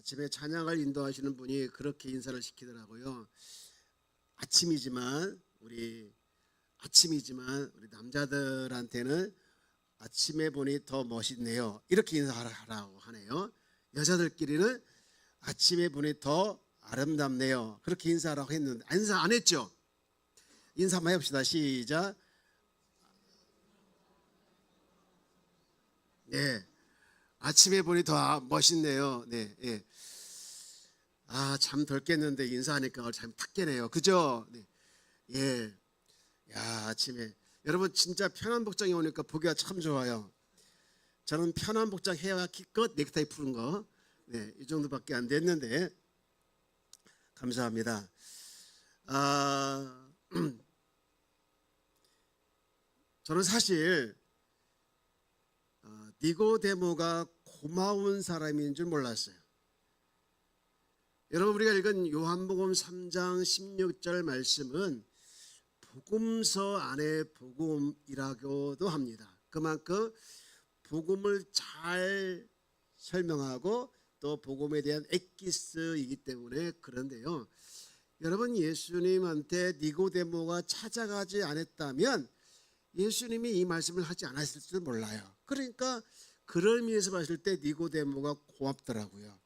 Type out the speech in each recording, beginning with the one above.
아침에 찬양을 인도하시는 분이 그렇게 인사를 시키더라고요. 아침이지만 우리 남자들한테는 아침에 보니 더 멋있네요. 이렇게 인사하라고 하네요. 여자들끼리는 아침에 보니 더 아름답네요. 그렇게 인사하라고 했는데 인사 안 했죠? 인사 한번 해봅시다. 시작. 네, 아침에 보니 더 멋있네요. 네, 예. 아, 잠 덜 깼는데 인사하니까 잠 탁 깨네요. 그죠? 네. 예. 야, 아침에 여러분 진짜 편한 복장이 오니까 보기가 참 좋아요. 저는 편한 복장 해야 기껏 넥타이 푸른 거, 네, 이 정도밖에 안 됐는데 감사합니다. 저는 사실 니고데모가 고마운 사람인 줄 몰랐어요. 여러분, 우리가 읽은 요한복음 3장 16절 말씀은 복음서 안에 복음이라고도 합니다. 그만큼 복음을 잘 설명하고 또 복음에 대한 엑기스이기 때문에 그런데요. 여러분, 예수님한테 니고데모가 찾아가지 않았다면 예수님이 이 말씀을 하지 않았을지도 몰라요. 그러니까 그런 의미에서 봤을 때 니고데모가 고맙더라고요.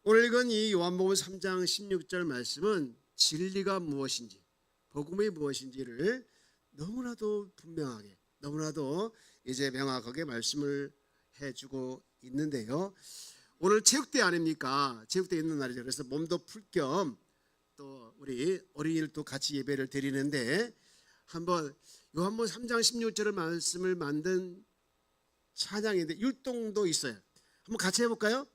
오늘 읽은 이 요한복음 3장 16절 말씀은 진리가 무엇인지, 복음이 무엇인지를 너무나도 분명하게, 너무나도 이제 명확하게 말씀을 해주고 있는데요. 오늘 체육대 아닙니까? 체육대 있는 날이죠. 그래서 몸도 풀 겸 또 우리 어린이들도 같이 예배를 드리는데 한번 요한복음 3장 16절의 말씀을 만든 찬양인데 율동도 있어요. 한번 같이 해볼까요?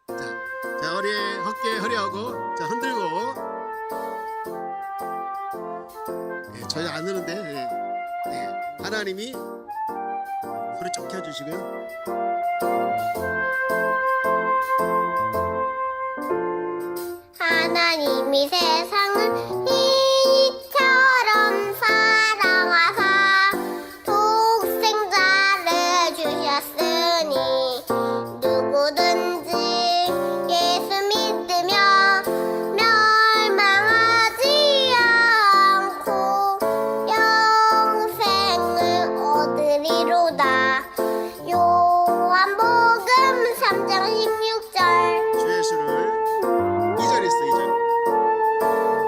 자, 어깨 허리하고 자 흔들고. 네, 저희 안 느는데 네. 하나님이 소리 좀 켜주시고요. 하나님이 세상을 이처럼 사랑하사 독생자를 주셨으니 누구든지 예수 믿으며 멸망하지 않고 영생을 얻으리로다. 요한복음 3장 16절. 주 예수를 2절 있어 2절.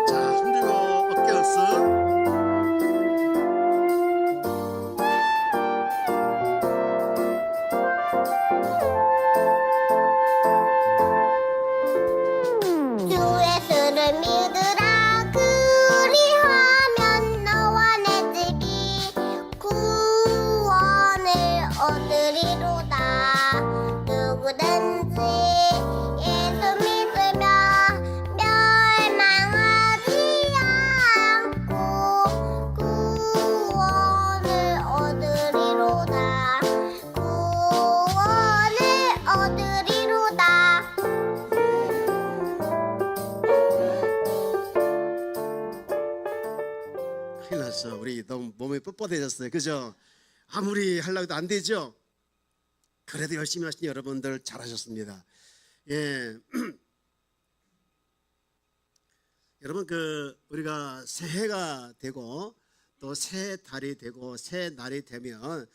자, 흔들고 어깨 없어. 주 예수를 믿으라. 그리하면 너와 내 집이 구원을 얻으리로다. 누구든지 예수 믿으며 멸망하지 않고 구원을 얻으리로다. 구원을 얻으리로다. 큰일 났어. 우리 너무 몸이 뻣뻣해졌어요. 그죠? 아무리 하려고 해도 안 되죠? 그래도 열심히 하신 여러분들 잘하셨습니다. 예. 여러분, 우리가 새해가 되고 또 새 달이 되고 새 날이 되면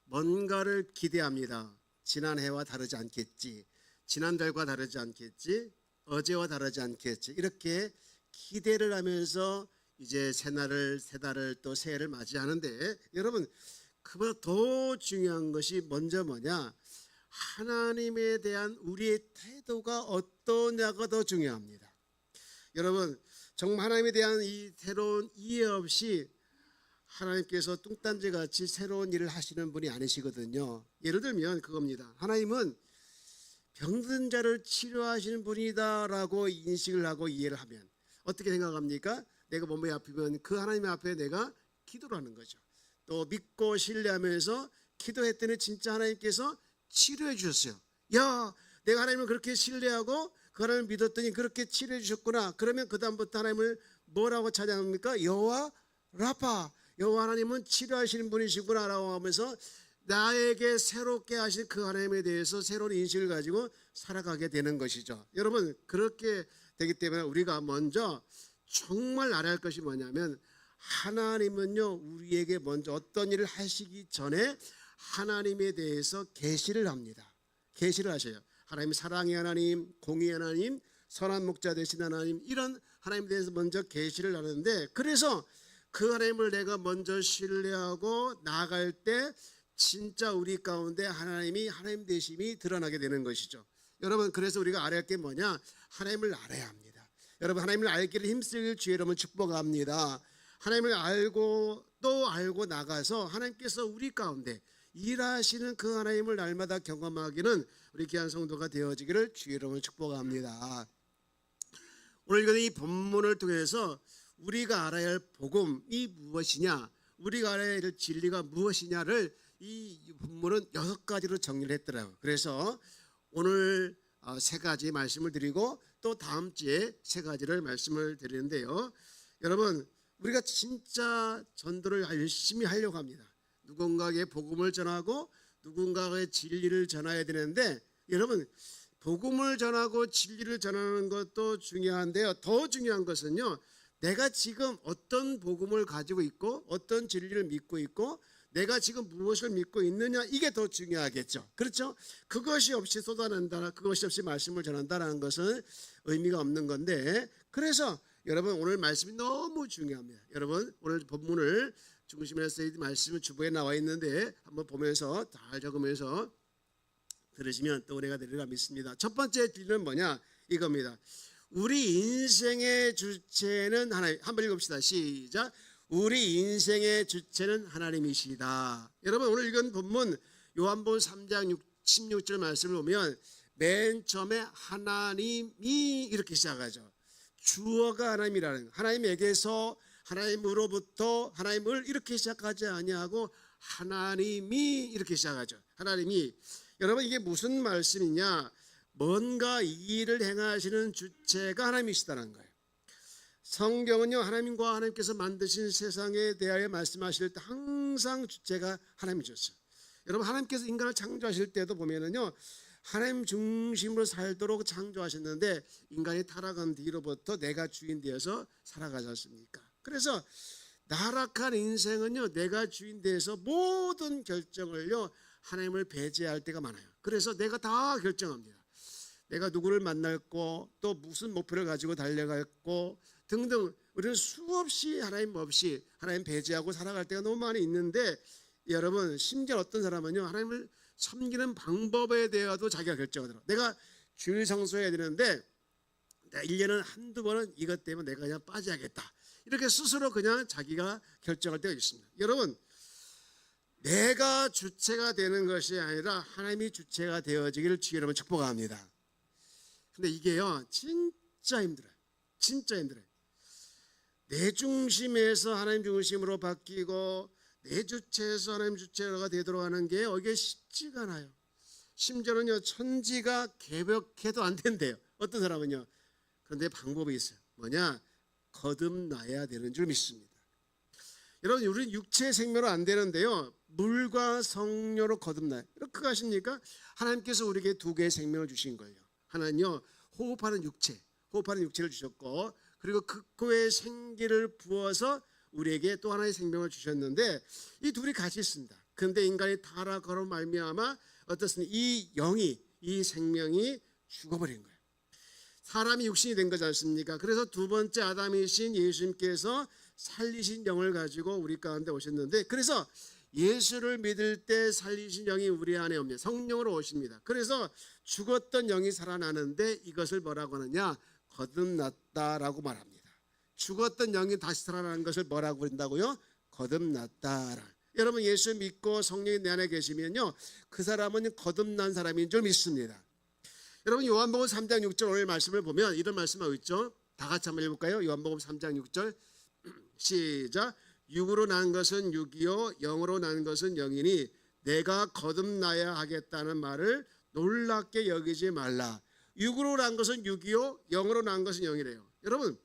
뭔가를 기대합니다. 지난 해와 다르지 않겠지, 지난 달과 다르지 않겠지, 어제와 다르지 않겠지, 이렇게 기대를 하면서 이제 새 달을 또 새해를 맞이하는데, 여러분, 그보다 더 중요한 것이 먼저 뭐냐? 하나님에 대한 우리의 태도가 어떠냐가 더 중요합니다. 여러분, 정말 하나님에 대한 이 새로운 이해 없이 하나님께서 뚱딴지같이 새로운 일을 하시는 분이 아니시거든요. 예를 들면 그겁니다. 하나님은 병든 자를 치료하시는 분이다라고 인식을 하고 이해를 하면 어떻게 생각합니까? 내가 몸이 아프면 그 하나님 앞에 내가 기도를 하는 거죠. 또 믿고 신뢰하면서 기도했더니 진짜 하나님께서 치료해 주셨어요. 야, 내가 하나님을 그렇게 신뢰하고 그 하나님을 믿었더니 그렇게 치료해 주셨구나. 그러면 그 다음부터 하나님을 뭐라고 찬양합니까? 여호와 라파, 여호와 하나님은 치료하시는 분이시구나 라고 하면서 나에게 새롭게 하신 그 하나님에 대해서 새로운 인식을 가지고 살아가게 되는 것이죠. 여러분, 그렇게 되기 때문에 우리가 먼저 정말 알아야 할 것이 뭐냐면, 하나님은요 우리에게 먼저 어떤 일을 하시기 전에 하나님에 대해서 계시를 합니다. 계시를 하셔요. 하나님 사랑의 하나님, 공의의 하나님, 선한 목자 되신 하나님, 이런 하나님에 대해서 먼저 계시를 하는데, 그래서 그 하나님을 내가 먼저 신뢰하고 나아갈 때 진짜 우리 가운데 하나님이 하나님 되심이 드러나게 되는 것이죠. 여러분, 그래서 우리가 알아야 할 게 뭐냐? 하나님을 알아야 합니다. 여러분, 하나님을 알기를 힘쓸 주의 여러분 축복합니다. 하나님을 알고 또 알고 나가서 하나님께서 우리 가운데 일하시는 그 하나님을 날마다 경험하기는 우리 귀한 성도가 되어지기를 주의 이름으로 축복합니다. 오늘 이 본문을 통해서 우리가 알아야 할 복음이 무엇이냐, 우리가 알아야 할 진리가 무엇이냐를 이 본문은 6가지로 정리를 했더라고요. 그래서 오늘 3가지 말씀을 드리고 또 다음 주에 3가지를 말씀을 드리는데요. 여러분, 우리가 진짜 전도를 열심히 하려고 합니다. 누군가에게 복음을 전하고 누군가의 진리를 전해야 되는데, 여러분, 복음을 전하고 진리를 전하는 것도 중요한데요. 더 중요한 것은요, 내가 지금 어떤 복음을 가지고 있고 어떤 진리를 믿고 있고 내가 지금 무엇을 믿고 있느냐, 이게 더 중요하겠죠. 그렇죠? 그것이 없이 쏟아낸다, 그것이 없이 말씀을 전한다는 것은 의미가 없는 건데, 그래서 여러분 오늘 말씀이 너무 중요합니다. 여러분, 오늘 본문을 중심으로 해서 이 말씀은 주보에 나와 있는데 한번 보면서 잘 적으면서 들으시면 또 은혜가 되리라 믿습니다. 첫 번째 진리는 뭐냐, 이겁니다. 우리 인생의 주체는 하나님. 한번 읽읍시다. 시작. 우리 인생의 주체는 하나님이시다. 여러분, 오늘 읽은 본문 요한복음 3장 16절 말씀을 보면 맨 처음에 하나님이 이렇게 시작하죠. 주어가 하나님이라는, 하나님에게서 하나님으로부터 하나님을 이렇게 시작하지 아니하고 하나님이 이렇게 시작하죠. 하나님이. 여러분, 이게 무슨 말씀이냐? 뭔가 이 일을 행하시는 주체가 하나님이시다는 거예요. 성경은요, 하나님과 하나님께서 만드신 세상에 대하여 말씀하실 때 항상 주체가 하나님이셨어요. 여러분, 하나님께서 인간을 창조하실 때도 보면은요, 하나님 중심으로 살도록 창조하셨는데 인간이 타락한 뒤로부터 내가 주인 되어서 살아가지 않습니까? 그래서 나락한 인생은요, 내가 주인 되어서 모든 결정을요 하나님을 배제할 때가 많아요. 그래서 내가 다 결정합니다. 내가 누구를 만날고 또 무슨 목표를 가지고 달려갈고 등등, 우리는 수없이 하나님 없이 하나님 배제하고 살아갈 때가 너무 많이 있는데, 여러분, 심지어 어떤 사람은요 하나님을 섬기는 방법에 대해서도 자기가 결정을 들어. 내가 주일 성수해야 되는데 1년은 한두 번은 이것 때문에 내가 그냥 빠져야겠다, 이렇게 스스로 그냥 자기가 결정할 때가 있습니다. 여러분, 내가 주체가 되는 것이 아니라 하나님이 주체가 되어지기를 주의 이름으로 축복합니다. 근데 이게요 진짜 힘들어요. 진짜 힘들어요. 내 중심에서 하나님 중심으로 바뀌고 내 주체에서 하나님 주체가 되도록 하는 게 이게 쉽지가 않아요. 심지어는요 천지가 개벽해도 안 된대요. 어떤 사람은요. 그런데 방법이 있어요. 뭐냐? 거듭나야 되는 줄 믿습니다. 여러분, 우리는 육체 생명으로 안 되는데요, 물과 성령으로 거듭나요. 이렇게 가십니까? 하나님께서 우리에게 2개의 생명을 주신 거예요. 하나는요 호흡하는 육체, 호흡하는 육체를 주셨고, 그리고 그의 생기를 부어서 우리에게 또 하나의 생명을 주셨는데, 이 둘이 같이 있습니다. 그런데 인간이 타락으로 말미암아 어떻습니까? 이 영이, 이 생명이 죽어버린 거예요. 사람이 육신이 된 거지 않습니까? 그래서 두 번째 아담이신 예수님께서 살리신 영을 가지고 우리 가운데 오셨는데, 그래서 예수를 믿을 때 살리신 영이 우리 안에 옵니다. 성령으로 오십니다. 그래서 죽었던 영이 살아나는데 이것을 뭐라고 하느냐? 거듭났다라고 말합니다. 죽었던 영이 다시 살아나는 것을 뭐라고 부른다고요? 거듭났다. 여러분, 예수 믿고 성령이 내 안에 계시면요 그 사람은 거듭난 사람인 줄 믿습니다. 여러분, 요한복음 3장 6절 오늘 말씀을 보면 이런 말씀하고 있죠. 다 같이 한번 읽어볼까요? 요한복음 3장 6절 시작. 육으로 난 것은 육이요 영으로 난 것은 영이니 내가 거듭나야 하겠다는 말을 놀랍게 여기지 말라. 육으로 난 것은 육이요 영으로 난 것은 영이래요. 여러분,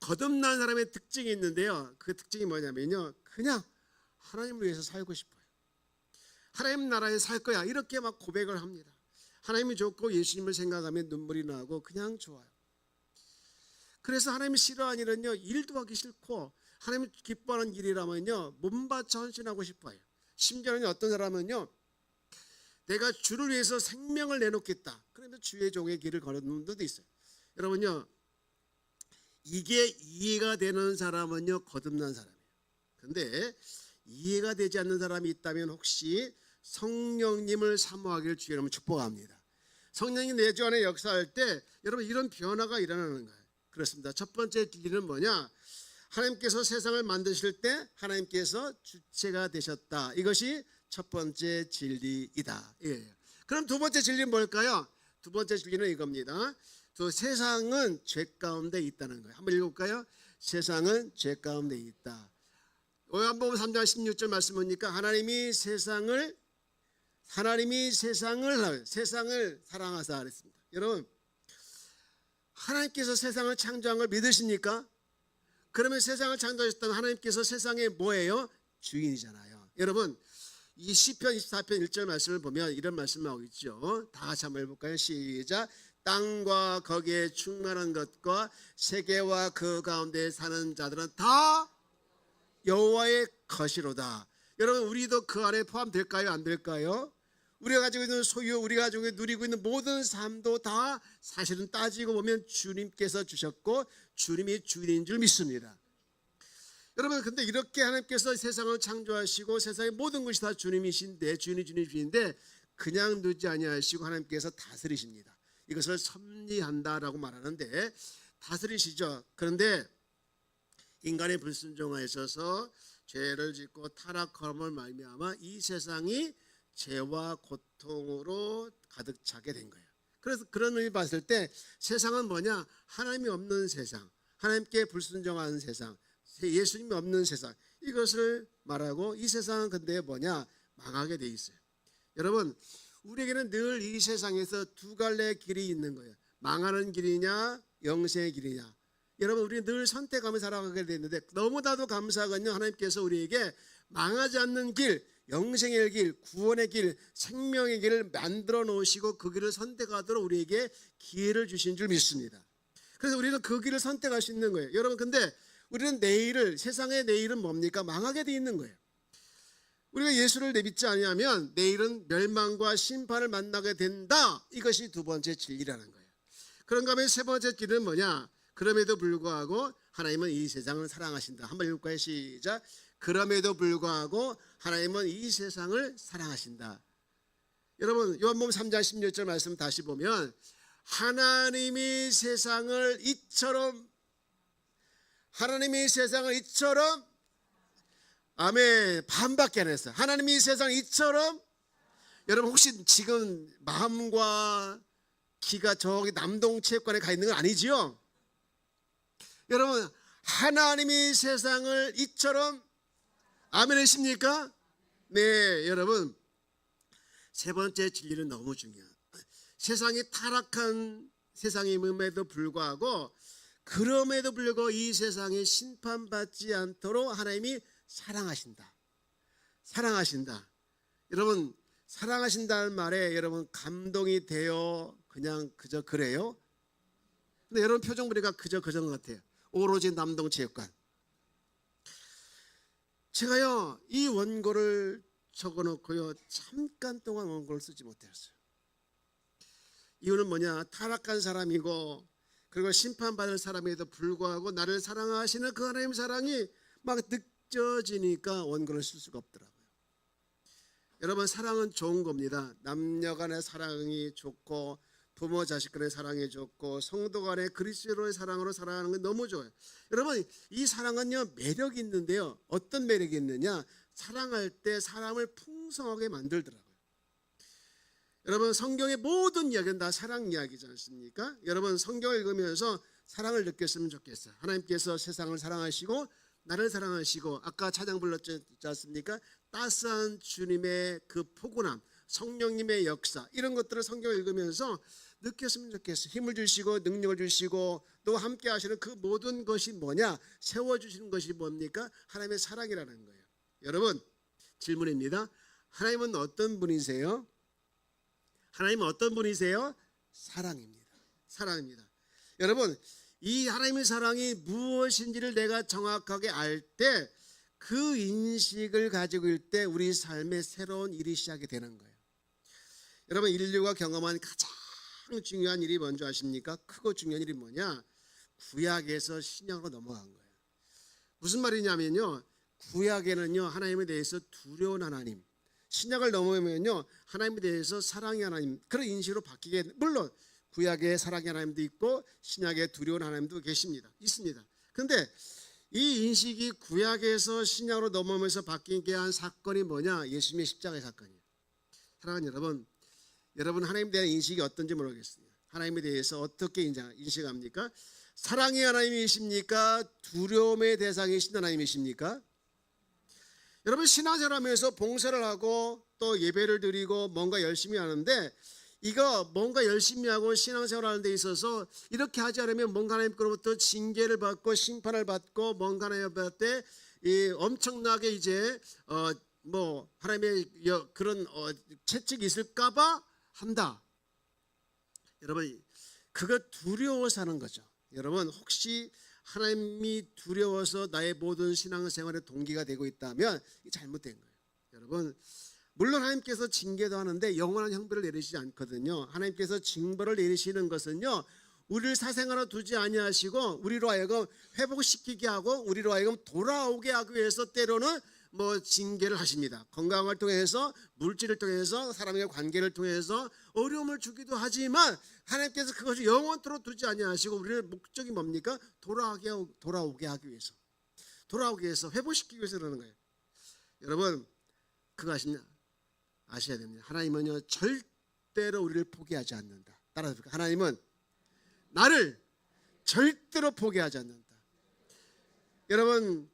거듭난 사람의 특징이 있는데요, 그 특징이 뭐냐면요 그냥 하나님을 위해서 살고 싶어요. 하나님 나라에 살 거야. 이렇게 막 고백을 합니다. 하나님이 좋고 예수님을 생각하면 눈물이 나고 그냥 좋아요. 그래서 하나님이 싫어하는 일은요, 일도 하기 싫고 하나님이 기뻐하는 일이라면요, 몸바쳐 헌신하고 싶어요. 심지어는 어떤 사람은요, 내가 주를 위해서 생명을 내놓겠다. 그러면 주의 종의 길을 걸어놓는 분도 있어요. 여러분요, 이게 이해가 되는 사람은요, 거듭난 사람이에요. 근데 이해가 되지 않는 사람이 있다면 혹시 성령님을 사모하기를 주의 이름으로 축복합니다. 성령이 내 주 안에 역사할 때 여러분 이런 변화가 일어나는 거예요. 그렇습니다. 첫 번째 진리는 뭐냐? 하나님께서 세상을 만드실 때 하나님께서 주체가 되셨다. 이것이 첫 번째 진리이다. 예. 그럼 두 번째 진리는 뭘까요? 두 번째 진리는 이겁니다. 세상은 죄 가운데 있다는 거예요. 한번 읽어볼까요? 세상은 죄 가운데 있다. 요한복음 3장 16절 말씀 보니까 하나님이 세상을 사랑하사 그랬습니다. 여러분, 하나님께서 세상을 창조한 걸 믿으십니까? 그러면 세상을 창조하셨다면 하나님께서 세상의 뭐예요? 주인이잖아요. 여러분, 이 시편 24편 1절 말씀을 보면 이런 말씀 나오고 있죠. 다 같이 한번 해볼까요? 시작. 땅과 거기에 충만한 것과 세계와 그 가운데 사는 자들은 다 여호와의 것이로다. 여러분, 우리도 그 안에 포함될까요? 안 될까요? 우리가 가지고 있는 소유, 우리가 가지고 누리고 있는 모든 삶도 다 사실은 따지고 보면 주님께서 주셨고 주님이 주인인 줄 믿습니다. 여러분, 근데 이렇게 하나님께서 세상을 창조하시고 세상의 모든 것이 다 주님이신데, 주인인데 그냥 두지 아니하시고 하나님께서 다스리십니다. 이것을 섭리한다라고 말하는데 다스리시죠. 그런데 인간의 불순종에 있어서 죄를 짓고 타락함을 말미암아 이 세상이 죄와 고통으로 가득 차게 된 거예요. 그래서 그런 의미 봤을 때 세상은 뭐냐? 하나님이 없는 세상, 하나님께 불순종하는 세상, 예수님이 없는 세상, 이것을 말하고 이 세상은 근데 뭐냐? 망하게 돼 있어요. 여러분, 우리에게는 늘 이 세상에서 두 갈래의 길이 있는 거예요. 망하는 길이냐, 영생의 길이냐. 여러분, 우리는 늘 선택하며 살아가게 되는데 너무나도 감사하건요, 하나님께서 우리에게 망하지 않는 길, 영생의 길, 구원의 길, 생명의 길을 만들어 놓으시고 그 길을 선택하도록 우리에게 기회를 주신 줄 믿습니다. 그래서 우리는 그 길을 선택할 수 있는 거예요. 여러분, 근데 우리는 세상의 내일은 뭡니까? 망하게 돼 있는 거예요. 우리가 예수를 믿지 아니하면 내일은 멸망과 심판을 만나게 된다. 이것이 두 번째 진리라는 거예요. 그런가 하면 세 번째 진리는 뭐냐? 그럼에도 불구하고 하나님은 이 세상을 사랑하신다. 한번 읽을까요? 시작. 그럼에도 불구하고 하나님은 이 세상을 사랑하신다. 여러분, 요한복음 3장 16절 말씀 다시 보면 하나님이 세상을 이처럼 아멘, 반밖에 안 했어요. 하나님이 이 세상을 이처럼. 여러분, 혹시 지금 마음과 귀가 저기 남동체육관에 가 있는 건 아니지요? 여러분, 하나님이 세상을 이처럼 아멘 하십니까? 네, 여러분, 세 번째 진리는 너무 중요해요. 세상이 타락한 세상임에도 불구하고 그럼에도 불구하고 이 세상이 심판받지 않도록 하나님이 사랑하신다. 여러분, 사랑하신다는 말에 여러분 감동이 돼요? 그냥 그저 그래요? 근데 여러분 표정 보니까 그저 그런 것 같아요. 오로지 남동체육관. 제가요 이 원고를 적어놓고요 잠깐 동안 원고를 쓰지 못했어요. 이유는 뭐냐? 타락한 사람이고 그리고 심판받을 사람에도 불구하고 나를 사랑하시는 그 하나님 사랑이 막 느껴지니까 원고를 쓸 수가 없더라고요. 여러분, 사랑은 좋은 겁니다. 남녀 간의 사랑이 좋고 부모 자식 간의 사랑이 좋고 성도 간의 그리스도의 사랑으로 살아가는 건 너무 좋아요. 여러분, 이 사랑은요 매력이 있는데요. 어떤 매력이 있느냐? 사랑할 때 사람을 풍성하게 만들더라고요. 여러분, 성경의 모든 이야기는 다 사랑 이야기지 않습니까? 여러분, 성경을 읽으면서 사랑을 느꼈으면 좋겠어요. 하나님께서 세상을 사랑하시고 나를 사랑하시고 아까 찬양 불렀지 않습니까? 따스한 주님의 그 포근함, 성령님의 역사, 이런 것들을 성경을 읽으면서 느꼈으면 좋겠어요. 힘을 주시고 능력을 주시고 또 함께 하시는 그 모든 것이 뭐냐? 세워주시는 것이 뭡니까? 하나님의 사랑이라는 거예요. 여러분, 질문입니다. 하나님은 어떤 분이세요? 하나님은 어떤 분이세요? 사랑입니다. 사랑입니다. 여러분, 이 하나님의 사랑이 무엇인지를 내가 정확하게 알 때 그 인식을 가지고 있을 때 우리 삶에 새로운 일이 시작이 되는 거예요. 여러분, 인류가 경험한 가장 중요한 일이 뭔지 아십니까? 크고 중요한 일이 뭐냐? 구약에서 신약으로 넘어간 거예요. 무슨 말이냐면요, 구약에는요 하나님에 대해서 두려운 하나님, 신약을 넘어오면요 하나님에 대해서 사랑의 하나님, 그런 인식으로 바뀌게. 물론 구약에 사랑의 하나님도 있고 신약에 두려운 하나님도 계십니다. 있습니다. 그런데 이 인식이 구약에서 신약으로 넘어오면서 바뀌게 한 사건이 뭐냐? 예수님의 십자가의 사건이에요. 사랑하는 여러분, 여러분 하나님에 대한 인식이 어떤지 모르겠어요. 하나님에 대해서 어떻게 인식합니까? 사랑의 하나님이십니까? 두려움의 대상이신 하나님이십니까? 여러분, 신앙생활하면서 봉사를 하고 또 예배를 드리고 뭔가 열심히 하는데, 이거 뭔가 열심히 하고 신앙생활 하는 데 있어서 이렇게 하지 않으면 뭔가 하나님께로부터 징계를 받고 심판을 받고 뭔가 하나님 앞에 엄청나게 이제 뭐 하나님의 그런 채찍이 있을까봐 한다. 여러분, 그거 두려워서 하는 거죠. 여러분, 혹시 하나님이 두려워서 나의 모든 신앙생활의 동기가 되고 있다면 잘못된 거예요. 여러분, 물론 하나님께서 징계도 하는데 영원한 형벌을 내리시지 않거든요. 하나님께서 징벌을 내리시는 것은요, 우리를 사생활로 두지 아니하시고 우리로 하여금 회복시키게 하고 우리로 하여금 돌아오게 하기 위해서 때로는 뭐 징계를 하십니다. 건강을 통해서, 물질을 통해서, 사람의 관계를 통해서 어려움을 주기도 하지만 하나님께서 그것을 영원토록 두지 아니하시고 우리의 목적이 뭡니까? 돌아오게 하기 위해서, 돌아오기 위해서, 회복시키기 위해서 그러는 거예요. 여러분, 그거 아셔야 됩니다. 하나님은요 절대로 우리를 포기하지 않는다. 따라서 하나님은 나를 절대로 포기하지 않는다. 여러분,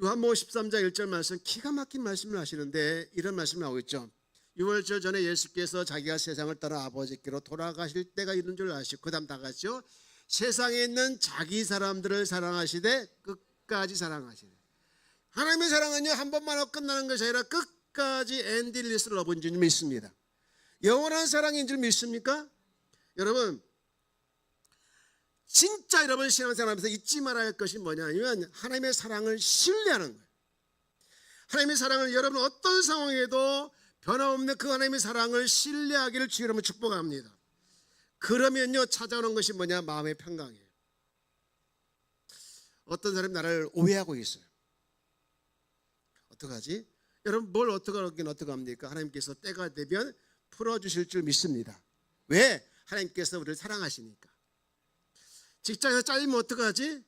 요한복음 13장 1절 말씀, 기가 막힌 말씀을 하시는데 이런 말씀이 나오고 있죠. 6월절 전에 예수께서 자기가 세상을 떠나 아버지께로 돌아가실 때가 이른 줄 아시고, 그 다음 다 같이요. 세상에 있는 자기 사람들을 사랑하시되 끝까지 사랑하시되. 하나님의 사랑은요 한 번만 하고 끝나는 것이 아니라 끝까지 엔딜리스를 얻은 줄 믿습니다. 영원한 사랑인 줄 믿습니까? 여러분, 진짜 여러분 신앙생활하면서 잊지 말아야 할 것이 뭐냐면 하나님의 사랑을 신뢰하는 거예요. 하나님의 사랑을 여러분 어떤 상황에도 변함없는 그 하나님의 사랑을 신뢰하기를 주여 여러분 축복합니다. 그러면요 찾아오는 것이 뭐냐? 마음의 평강이에요. 어떤 사람이 나를 오해하고 있어요. 어떡하지? 여러분, 뭘 어떡하긴 어떡합니까? 하나님께서 때가 되면 풀어주실 줄 믿습니다. 왜? 하나님께서 우리를 사랑하시니까. 직장에서 잘리면 어떡하지?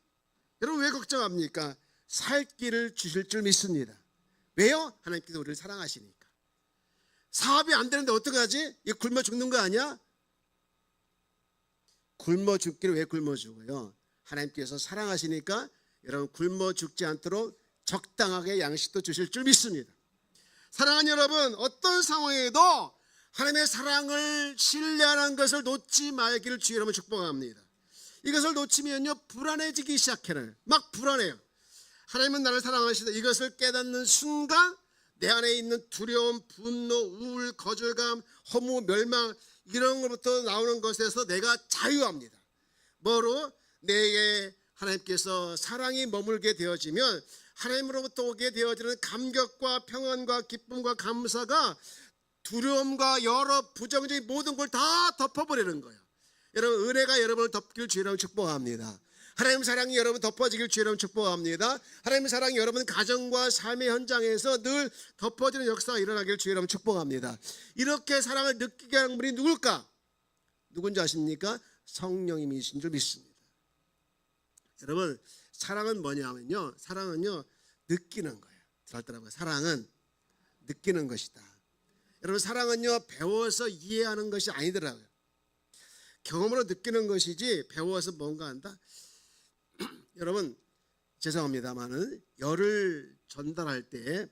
여러분, 왜 걱정합니까? 살 길을 주실 줄 믿습니다. 왜요? 하나님께서 우리를 사랑하시니까. 사업이 안 되는데 어떡하지? 이거 굶어 죽는 거 아니야? 굶어 죽기를 왜 굶어 죽어요? 하나님께서 사랑하시니까 여러분 굶어 죽지 않도록 적당하게 양식도 주실 줄 믿습니다. 사랑하는 여러분, 어떤 상황에도 하나님의 사랑을 신뢰하는 것을 놓지 말기를 주여 여러분 축복합니다. 이것을 놓치면요 불안해지기 시작해요. 막 불안해요. 하나님은 나를 사랑하시다. 이것을 깨닫는 순간 내 안에 있는 두려움, 분노, 우울, 거절감, 허무, 멸망, 이런 것부터 나오는 것에서 내가 자유합니다. 뭐로? 내게 하나님께서 사랑이 머물게 되어지면 하나님으로부터 오게 되어지는 감격과 평안과 기쁨과 감사가 두려움과 여러 부정적인 모든 걸 다 덮어버리는 거예요. 여러분, 은혜가 여러분을 덮길 주여 여러분 축복합니다. 하나님 사랑이 여러분 덮어지길 주여 여러분 축복합니다. 하나님 사랑이 여러분 가정과 삶의 현장에서 늘 덮어지는 역사가 일어나길 주여 여러분 축복합니다. 이렇게 사랑을 느끼게 하는 분이 누굴까? 누군지 아십니까? 성령님이신 줄 믿습니다. 여러분, 사랑은 뭐냐면요, 사랑은요 느끼는 거예요. 들었더라고요. 사랑은 느끼는 것이다. 여러분, 사랑은요 배워서 이해하는 것이 아니더라고요. 경험으로 느끼는 것이지 배워서 뭔가 한다? 여러분, 죄송합니다만은 열을 전달할 때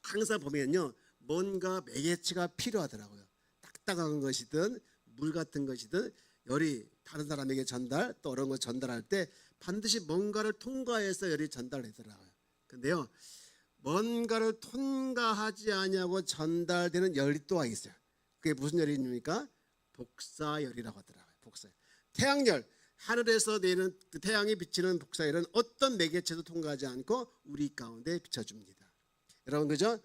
항상 보면요 뭔가 매개체가 필요하더라고요. 딱딱한 것이든 물 같은 것이든 열이 다른 사람에게 전달 또 어려운 거 전달할 때 반드시 뭔가를 통과해서 열이 전달되더라고요. 근데요 뭔가를 통과하지 아니하고 전달되는 열이 또 있어요. 그게 무슨 열입니까? 복사열이라고 하더라고요. 복사열. 태양열, 하늘에서 내리는 그 태양이 비치는 복사열은 어떤 매개체도 통과하지 않고 우리 가운데 비춰줍니다. 여러분 그죠?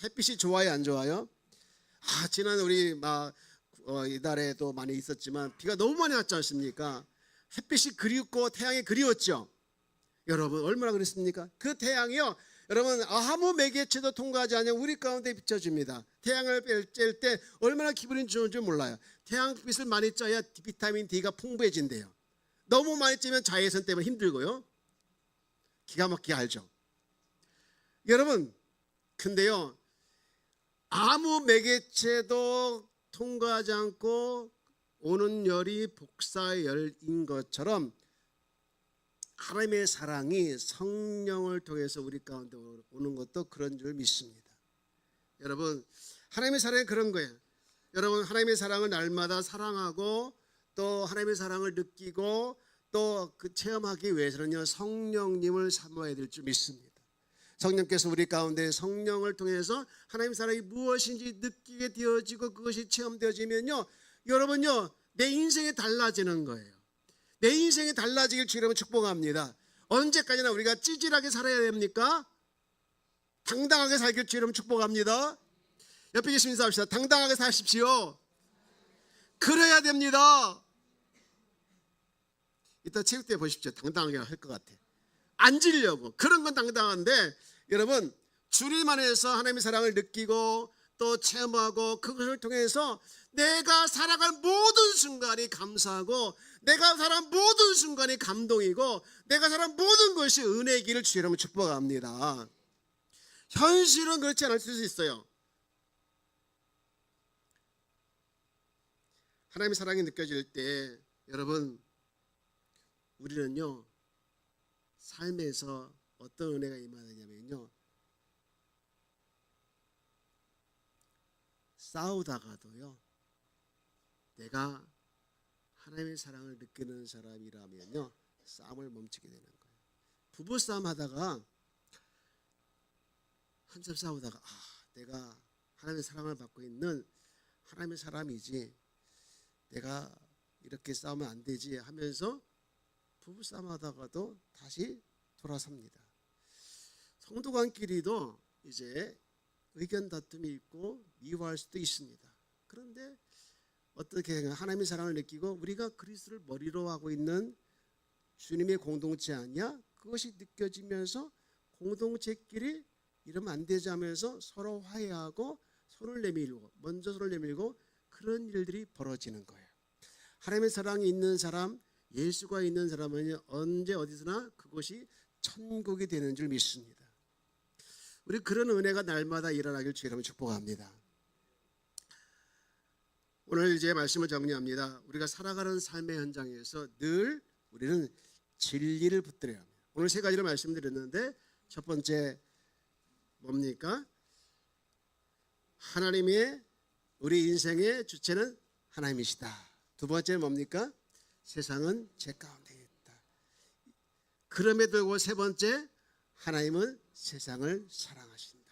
햇빛이 좋아요, 안 좋아요? 지난 우리 이달에도 많이 있었지만 비가 너무 많이 왔지 않습니까? 햇빛이 그리웠고 태양이 그리웠죠. 여러분 얼마나 그랬습니까? 그 태양이요, 여러분 아무 매개체도 통과하지 않냐 우리 가운데 비춰줍니다. 태양을 쬐일 때 얼마나 기분이 좋은지 몰라요. 태양빛을 많이 쬐야 비타민 D가 풍부해진대요. 너무 많이 쬐면 자외선 때문에 힘들고요. 기가 막히게 알죠. 여러분 근데요, 아무 매개체도 통과하지 않고 오는 열이 복사열인 것처럼 하나님의 사랑이 성령을 통해서 우리 가운데 오는 것도 그런 줄 믿습니다. 여러분 하나님의 사랑이 그런 거예요. 여러분 하나님의 사랑을 날마다 사랑하고 또 하나님의 사랑을 느끼고 또 그 체험하기 위해서는요, 성령님을 사모해야 될 줄 믿습니다. 성령께서 우리 가운데 성령을 통해서 하나님의 사랑이 무엇인지 느끼게 되어지고 그것이 체험되어지면요, 여러분요 내 인생이 달라지는 거예요. 내 인생이 달라지길 주 여러분 축복합니다. 언제까지나 우리가 찌질하게 살아야 됩니까? 당당하게 살길 주 여러분 축복합니다. 옆에 계신 인사합시다. 당당하게 사십시오. 그래야 됩니다. 이따 체육대회 보십시오. 당당하게 할 것 같아. 앉으려고 그런 건 당당한데, 여러분 주님 안에서 하나님의 사랑을 느끼고 또 체험하고 그것을 통해서 내가 살아갈 모든 순간이 감사하고 내가 살아간 모든 순간이 감동이고 내가 살아간 모든 것이 은혜이기를 주 여러분 축복합니다. 현실은 그렇지 않을 수 있어요. 하나님의 사랑이 느껴질 때 여러분 우리는요 삶에서 어떤 은혜가 임하느냐면요, 싸우다가도요 내가 하나님의 사랑을 느끼는 사람이라면요 싸움을 멈추게 되는 거예요. 부부싸움 하다가 한참 싸우다가 내가 하나님의 사랑을 받고 있는 하나님의 사람이지 내가 이렇게 싸우면 안 되지 하면서 부부싸움 하다가도 다시 돌아섭니다. 성도간끼리도 이제 의견 다툼이 있고 미워할 수도 있습니다. 그런데 어떻게 하나님의 사랑을 느끼고 우리가 그리스도를 머리로 하고 있는 주님의 공동체 아니야? 그것이 느껴지면서 공동체끼리 이러면 안 되지 하면서 서로 화해하고 손을 내밀고 먼저 손을 내밀고 그런 일들이 벌어지는 거예요. 하나님의 사랑이 있는 사람, 예수가 있는 사람은 언제 어디서나 그것이 천국이 되는 줄 믿습니다. 우리 그런 은혜가 날마다 일어나길 주 여러분 축복합니다. 오늘 이제 말씀을 정리합니다. 우리가 살아가는 삶의 현장에서 늘 우리는 진리를 붙들어야 합니다. 오늘 세 가지를 말씀드렸는데 첫 번째 뭡니까? 하나님의 우리 인생의 주체는 하나님이시다. 두 번째는 뭡니까? 세상은 제 가운데 있다. 그럼에도 불구하고 세 번째, 하나님은 세상을 사랑하신다.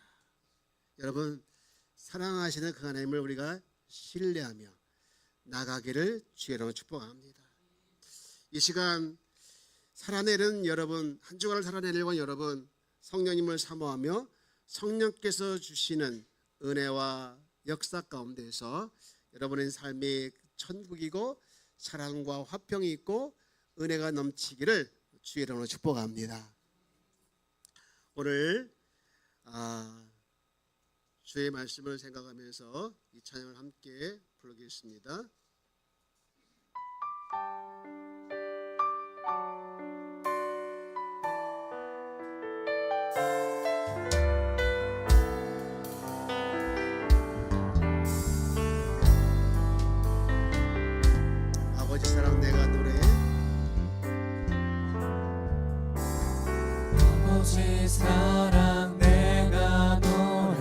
여러분 사랑하시는 그 하나님을 우리가 신뢰하며 나가기를 주 여러분 축복합니다. 이 시간 살아내는 여러분, 한 주간을 살아내려고 여러분 성령님을 사모하며 성령께서 주시는 은혜와 역사 가운데서 여러분의 삶이 천국이고 사랑과 화평이 있고 은혜가 넘치기를 주 이름으로 축복합니다. 오늘 주의 말씀을 생각하면서 이 찬양을 함께 부르겠습니다. 아버지 사랑 내가 노래. 아버지 사랑 내가 노래,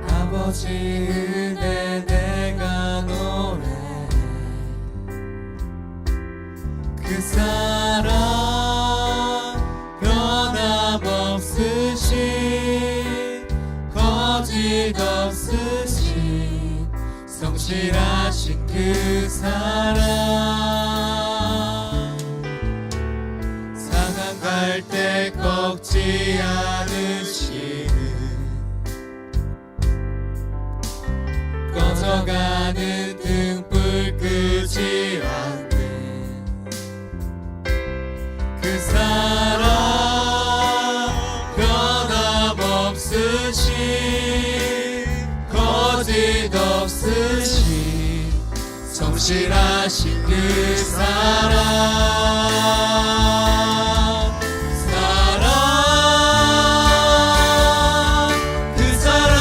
아버지 은혜 내가 노래, 그 사랑 성실하신 그 사랑 상한 갈 때 꺾지 않으시는 꺼져가는 등불 끄지 않는 그 사랑 변함없으신 거짓 없으신 성실하신 그 그 사랑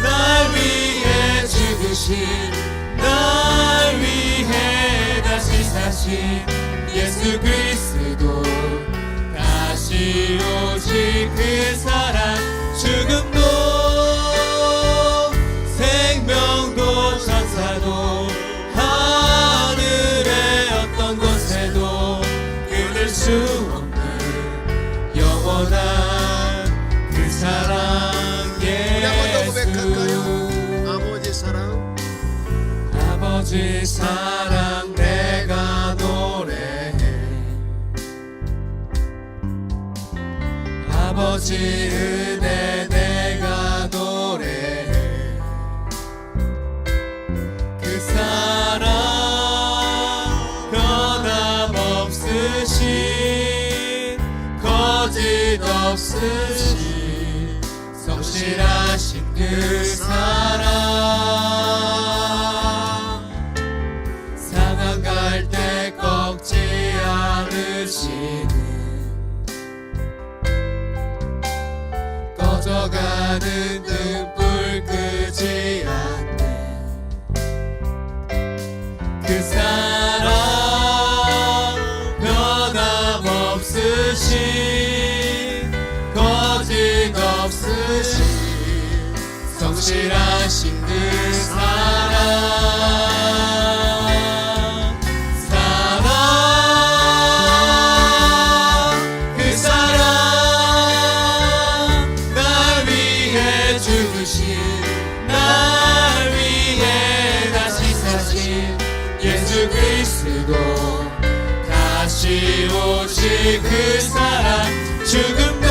날 위해 죽으신 날 위해 다시 사신 예수 그리스도 다시 오실 그 사랑 죽음도 생명도 천사도 하늘의 어떤 곳에도 끊을 수 없는 영원한 그 사랑 우리 한 번 더 예수 고백할까요? 아버지 사랑 아버지 사랑 내가 노래해 아버지 은혜 내가 노래해 그 사랑 변함없으신 거짓 없으신 성실하신 그 사랑 상한 갈 때 꺾지 않으시는 꺼져가는 등불 끄지 않는 그 사랑 변함없으신 거짓 없으신 성실하신 그 그 사랑 날 위해 죽으신 날 위해 다시 사신 예수 그리스도 다시 오실 그 사랑 죽음도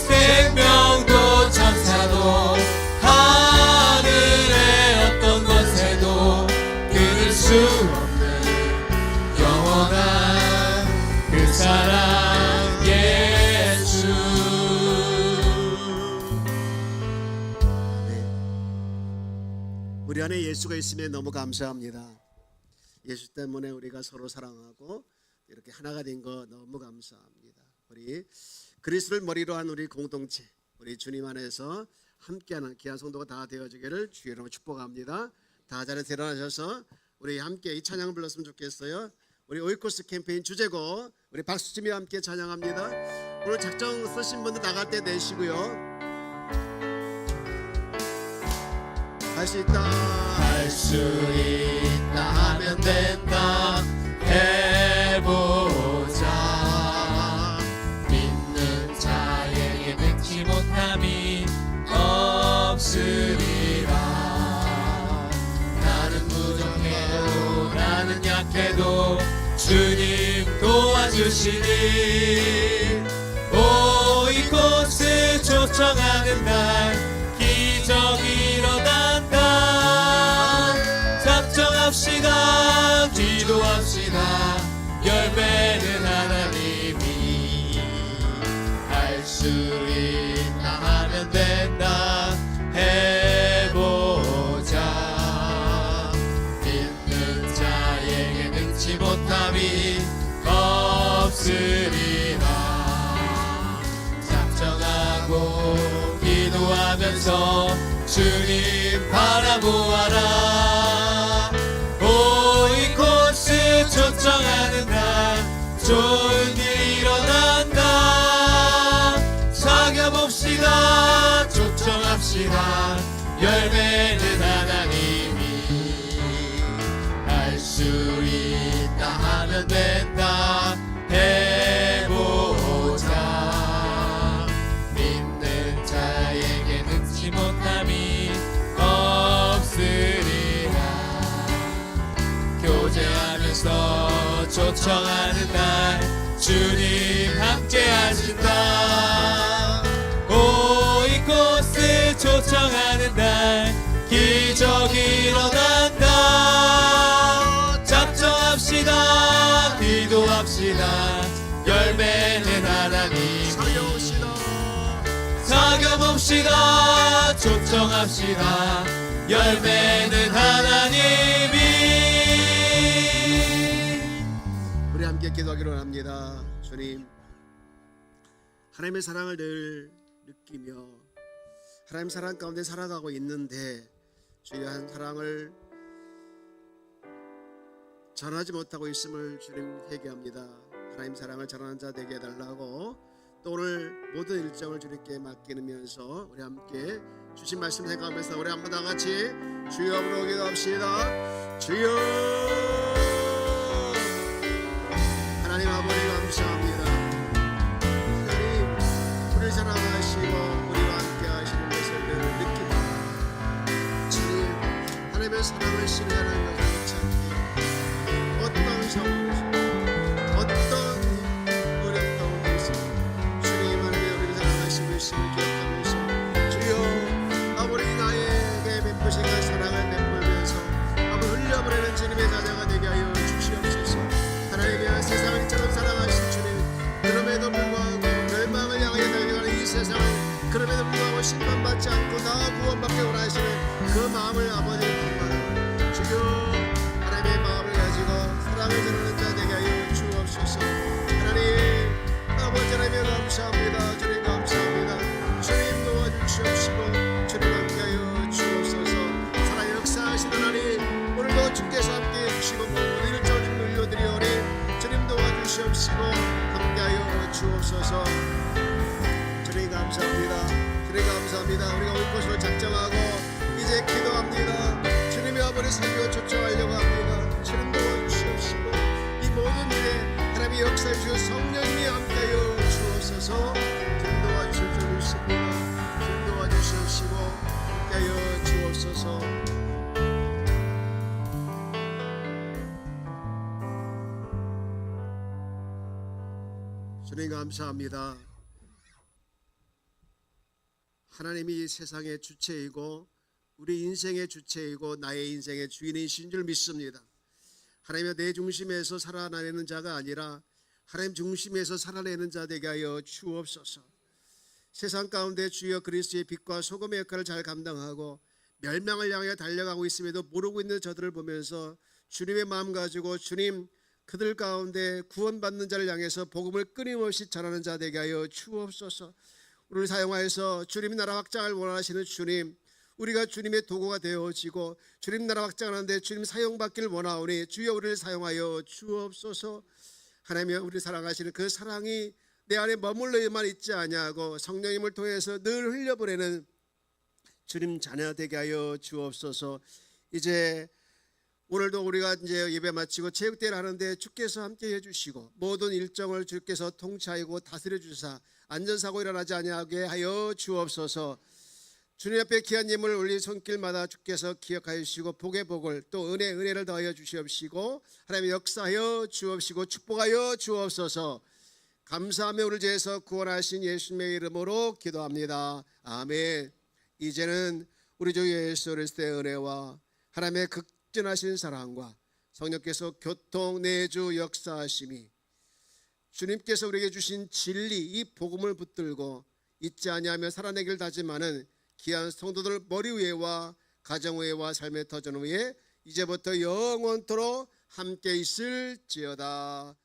생명도 천사도 하늘의 어떤 것에도 끊을 수 없는 영원한 그 사랑 예수 우리 안에 예수가 있음에 너무 감사합니다. 예수 때문에 우리가 서로 사랑하고 이렇게 하나가 된 거 너무 감사합니다. 우리 그리스도를 머리로 한 우리 공동체, 우리 주님 안에서 함께하는 귀한 성도가 다 되어지기를 주의 이름으로 축복합니다. 다 자리에 일어나셔서 우리 함께 이 찬양을 불렀으면 좋겠어요. 우리 오이코스 캠페인 주제곡 우리 박수치미와 함께 찬양합니다. 오늘 작정 쓰신 분들 나갈 때 내시고요. 할 수 있다 할 수 있다 하면 된다 해보자 믿는 자에게 능치 못함이 없으리라 나는 부족해도 나는 약해도 주님 도와주시니 오이코스 초청하는 날 기적이 일어난다 작정합시다 기도합시다 열매는 하나님이 할 수 있다 하면 된다 해보자 믿는 자에게 능치 못함이 없으리라 작정하고 기도하면서 주님 바라보아라 오이코스 초청하는 날 좋은 일 일어난다 사겨봅시다 초청합시다 열매는 하나님이 할 수 있다 하면 된다 해보자 믿는 자에게 능치 못함이 초청하는 날 주님 함께 하신다. 오 이곳을 초청하는 날 기적이 일어난다. 작정합시다. 기도합시다. 열매는 하나님이 사겨봅시다. 초청합시다. 열매는 하나님이. 우리 함께 기도하기로 합니다. 주님, 하나님의 사랑을 늘 느끼며 하나님 사랑 가운데 살아가고 있는데 주의 한 사랑을 전하지 못하고 있음을 주님 회개합니다. 하나님 사랑을 전하는 자 되게 해달라고, 또 오늘 모든 일정을 주님께 맡기면서 우리 함께 주신 말씀 생각하면서 우리 한번 다 같이 주여 부르고 기도합시다. 주여. 하나님 아버지 감사합니다. 하나님 우리를 사랑하시고 우리와 함께 하시는 것을 늘 느낍니다. 주님, 하나님의 사랑을 신뢰하는 것을 못찾기 어떤 상황이시고 어떤 어려운 가운데 있습니다. 주님, 하나님의 우리를 사랑하시고 있음을 기억하면서 주여 아버지 나에게 베푸신 그 사랑을 베풀면서 아버지 흘려보내는 주님의 자녀가 되게 하여 주시옵소서. 하나님의 세상을 이처럼 사랑하신 주님, 그럼에도 불구하고 멸망을 향하여 달려가는 이 세상을 그럼에도 불구하고 심판받지 않고 다 구원받게 원하시는 그 마음을 아버지 품받아 주여 하나님의 마음을 가지고 사랑을 전하는 자 되게 하여 주옵소서. 하나님 아버지 하나님 감사합니다. 주님 감사합니다. 주님 도와주시옵시고 주님 함께하여 주옵소서. 살아 역사하시는 하나님, 오늘도 주께서 함께해 주시고 모든 일정을 좀 눌러드리오니 주님 도와주시옵시고 함께하여 주옵소서. 주님 감사합니다. 주님 감사합니다. 우리가 올 것을 작정하고 이제 기도합니다. 주님의 아버지 살려 초청하려고 합니다. 주님 도와주시옵시고 이 모든 일에 하나님의 역사해 주시고 성령님이 함께하여 주옵소서. 주님 도와주실 줄 믿습니다. 주님 도와주시옵시고 함께하여 주옵소서. 주님 감사합니다. 하나님이 세상의 주체이고 우리 인생의 주체이고 나의 인생의 주인이신 줄 믿습니다. 하나님의 내 중심에서 살아내는 자가 아니라 하나님 중심에서 살아내는 자 되게 하여 주옵소서. 세상 가운데 주여 그리스도의 빛과 소금의 역할을 잘 감당하고 멸망을 향해 달려가고 있음에도 모르고 있는 저들을 보면서 주님의 마음 가지고 주님 그들 가운데 구원받는 자를 향해서 복음을 끊임없이 전하는 자 되게 하여 주옵소서. 우리를 사용하여서 주님 나라 확장을 원하시는 주님, 우리가 주님의 도구가 되어지고 주님 나라 확장하는데 주님 사용받기를 원하오니 주여 우리를 사용하여 주옵소서. 하나님의 우리를 사랑하시는 그 사랑이 내 안에 머물러야만 있지 아니하고 성령님을 통해서 늘 흘려보내는 주님 자녀 되게 하여 주옵소서. 이제 오늘도 우리가 이제 예배 마치고 체육대회를 하는데 주께서 함께 해주시고 모든 일정을 주께서 통치하고 다스려 주사 안전사고 일어나지 아니하게 하여 주옵소서. 주님 앞에 귀한 예물을 올릴 손길마다 주께서 기억하여 주시고 복의 복을 또 은혜를 더하여 주시옵시고 하나님의 역사하여 주옵시고 축복하여 주옵소서. 감사하며 우리를 죄에서 구원하신 예수님의 이름으로 기도합니다. 아멘. 이제는 우리 주 예수 그리스도의 은혜와 하나님의 극진하신 사랑과 성령께서 교통 내주 역사하심이 주님께서 우리에게 주신 진리 이 복음을 붙들고 잊지 아니하며 살아내길 다짐하는 귀한 성도들 머리 위에와 가정 위에와 삶의 터전 위에 이제부터 영원토록 함께 있을지어다.